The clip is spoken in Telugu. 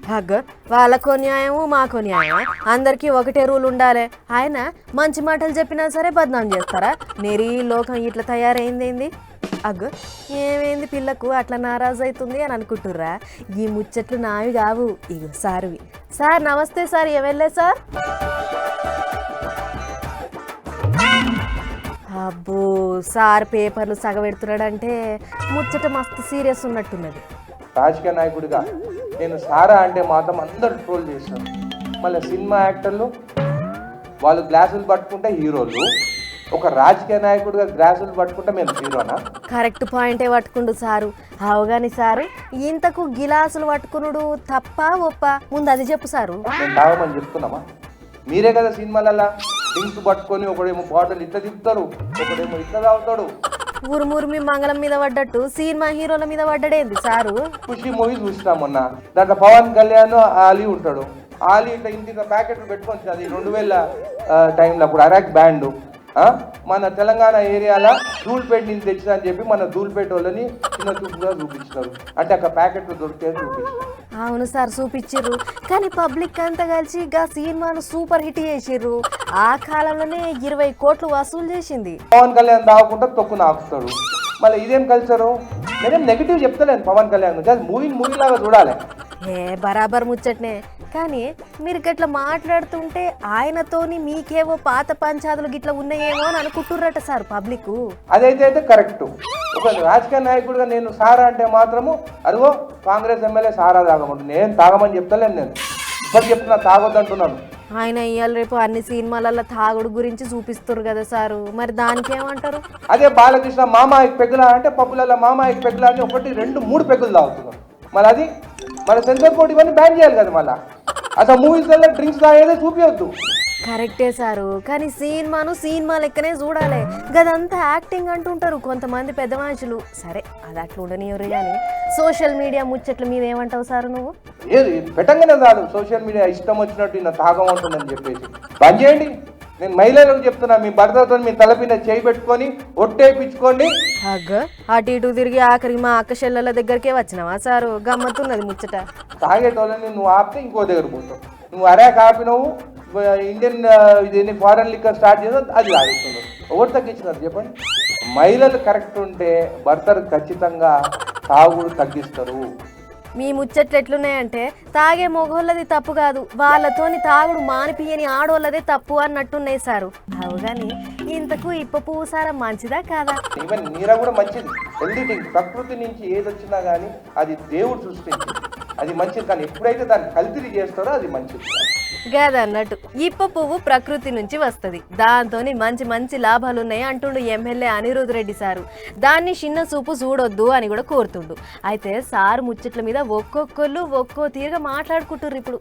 హగ్గ వాళ్ళకో న్యాయము మాకో న్యాయమా? అందరికీ ఒకటే రూల్ ఉండాలి. ఆయన మంచి మాటలు చెప్పినా సరే బద్నాం చేస్తారా? నెరీ లోకం ఇట్లా తయారైందేంది? అగ్గ ఏమైంది పిల్లకు అట్లా నారాజు అవుతుంది అని అనుకుంటుర్రా? ఈ ముచ్చట్లు నావి కావు, ఇగో సార్వి. సార్ నమస్తే సార్, ఏమెళ్ళే సార్? అబ్బో సార్ పేపర్లు సగబెడుతున్నాడంటే ముచ్చట మస్తు సీరియస్ ఉన్నట్టున్నది. రాజకీయ నాయకుడిగా నేను సారా అంటే మాత్రం అందరూ ట్రోల్ చేశాను. మళ్ళీ సినిమా యాక్టర్లు వాళ్ళు గ్లాసులు పట్టుకుంటే హీరోలు, ఒక రాజకీయ నాయకుడిగా గ్లాసులు పట్టుకుంటే మేము హీరోనా? కరెక్ట్ పాయింటే పట్టుకుండు సారు. అవగాని సారు, ఇంతకు గిలాసులు పట్టుకునుడు తప్ప ఒప్ప? ముందు అది చెప్పు సారు. నేను తాగమని చెప్తున్నామా? మీరే కదా సినిమాలల్లా డ్రింక్స్ పట్టుకొని ఒకడేమో బాటిల్ ఇట్లా తిప్పుతారు, ఒకడేమో ఇట్లా తాగుతాడు. ఊరుమూరు మంగళం మీద పడ్డట్టు సినిమా హీరోల మీద పడ్డడేంది సారు? ఖుషి మూవీ చూసినా మొన్న, దాంట్లో పవన్ కళ్యాణ్ ఆలీ ఉంటాడు. ఆలీ ఇట్లా ఇంత ప్యాకెట్లు పెట్టుకొని అది 2000 టైంలో అప్పుడు అరాక్ బ్యాండ్ మన తెలంగాణ ఏరియాలో ధూల్పేట నుంచి తెచ్చినా అని చెప్పి మన ధూల్పేట వాళ్ళని చిన్న చూపుగా చూపించినారు. అంటే అక్కడ ప్యాకెట్లు దొరికే చూపించారు. అవును సార్ చూపించిర్రు, కానీ పబ్లిక్ అంతా కలిసి గా సినిమాను సూపర్ హిట్ చేసిర్రు. ఆ కాలంలోనే 20 కోట్లు వసూలు చేసింది. పవన్ కళ్యాణ్ తాగకుండా తొక్కు నాకుతాడు. మళ్ళీ ఇదేం కల్చరు? నేనేం నెగిటివ్ చెప్తలేను పవన్ కళ్యాణ్ గురించి, అది మూవీ లాగా చూడాలి. ఏ బరాబర్ ముచ్చట్నే, కానీ మీరు గట్లా మాట్లాడుతుంటే ఆయనతోని మీకేవో పాత పంచాదులు గిట్లా ఉన్నాయేమో అని అనుకుంటుర్రట సార్ పబ్లిక్. అదైతే కరెక్ట్. ఒక రాజకీయ నాయకుడిగా నేను సారా అంటే మాత్రము అదిగో కాంగ్రెస్ ఎమ్మెల్యే సారా తాగమంటు, నేను తాగమని చెప్తలేను. నేను ఇప్పటికి చెప్తున్నా తాగొద్దంటున్నాను. ఆయన ఇవాళ రేపు అన్ని సినిమాలలో తాగుడు గురించి చూపిస్తారు కదా సారు, మరి దానికి ఏమంటారు? అదే బాలకృష్ణ మామాయికి పెగ్గులా అంటే పప్పులలో మామాయికి పెగ్గులా అని 1, 2, 3 పెగ్గులు తాగుతున్నారు. మళ్ళీ అది మన సెన్సార్ బోర్డు ఇవన్నీ బ్యాన్ చేయాలి కదా. మళ్ళీ అసలు మూవీస్లలో డ్రింక్స్ తాగేదే చూపించద్దు. కరెక్టే సారు, కానీ సినిమాను సినిమా లెక్కనే చూడాలి. గదంతా యాక్టింగ్ అంటుంటారు కొంతమంది పెద్ద మనుషులు. సరే అది అట్లా ఉండనివ్వరు, కానీ సోషల్ మీడియా ముచ్చట్ల మీద ఏమంటావు సారు నువ్వు? ఏది పెట్టంగానే కాదు, సోషల్ మీడియా ఇష్టం వచ్చినట్టు నా తాగమంటుందని చెప్పేసి బంద్ చేయండి. నేను మహిళలకు చెప్తున్నా, మీ భర్తతో మీ తలపిన చేయి పెట్టుకొని ఒట్టేపించుకోండి. అగ్గ అటు ఇటు తిరిగి ఆఖరికి మా అక్క చెల్లెల దగ్గరికే వచ్చినావా సారు? గమ్మత్తున్నది ముచ్చట. తాగేటోళ్ళని నువ్వు ఆపితే ఇంకో దగ్గర పోతావు. నువ్వు అరాక్ ఆపినవు, ఇండియన్ ఇది ఫారెన్ లిక్కర్ స్టార్ట్ చేసావు, అది తాగిస్తున్నావు. ఎవరు తగ్గించినారు చెప్పండి? మహిళలు కరెక్ట్ ఉంటే భర్తలు ఖచ్చితంగా తాగుడు తగ్గిస్తారు. మీ ముచ్చట్లు ఎట్లున్నాయంటే తాగే మొగోళ్ళది తప్పు కాదు, వాళ్ళతోని తాగుడు మానిపియని ఆడోళ్ళదే తప్పు అన్నట్టున్నాయి సారు. అవుగాని ఇంతకు ఇప్ప పూసారం మంచిదా కాదా? ఈవెన్ నీర కూడా మంచిది, హెల్దీ థింగ్. ప్రకృతి నుంచి ఏది వచ్చినా కానీ అది దేవుడు సృష్టించి అది మంచిది, కానీ ఎప్పుడైతే దాన్ని కల్తీ చేస్తారో అది మంచిది గదన్నట్టు. ఇప్ప పువ్వు ప్రకృతి నుంచి వస్తుంది, దాంతోని మంచి మంచి లాభాలున్నాయి అంటుండు ఎమ్మెల్యే అనిరుద్ రెడ్డి సారు. దాన్ని చిన్న చూపు చూడొద్దు అని కూడా కోరుతుండు. అయితే సారు ముచ్చట్ల మీద ఒక్కొక్కళ్ళు ఒక్కో తీరుగా మాట్లాడుకుంటుర్రు ఇప్పుడు.